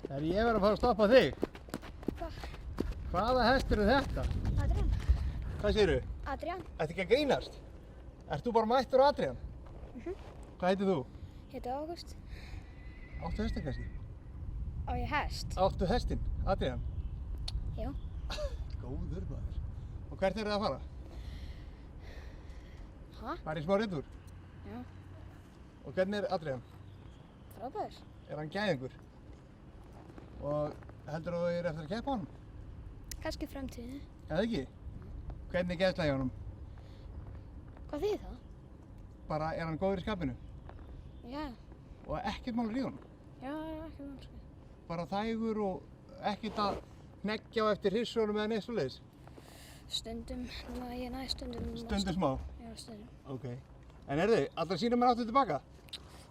Ég verð að fara að stoppa þig. Hvað? Hvaða hestur er þetta? Adrian. Hvað segirðu? Adrian. Ertu ekki að grínast? Ert þú bara mættur á Adrian? Hvað heitir þú? Ég heiti Ágúst. Áttu hestin kannski? Á ég hest? Áttu hestin, Adrian? Já. Góður maður. Og hvert eru þið að fara? Hæ? Fara í smá rindur? Já. Og hvernig er Adrian? Frábær. Er hann gæðingur? Og heldur þú að ég er eftir að keppa honum? Kannski í framtíðinni. Eða ekki? Hvernig er gæðslega í honum? Hvað þýðir það? Bara er hann góður í skapinu? Já. Og ekkert mál í honum? Já, ekki mál sko. Bara þægur og ekkert að hneggja á eftir hrissunum eða neitt svoleiðis? Stundum, ég næ stundum. Stundum smá? Já, stundum. Ok. En heyrðu, allra sýna mér áttu tilbaka?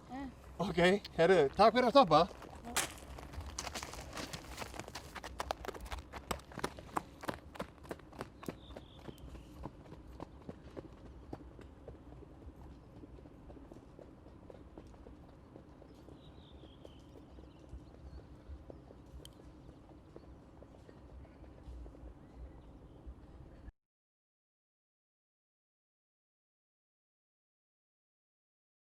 Já. Ok, heyrðu, takk fyrir að stoppa.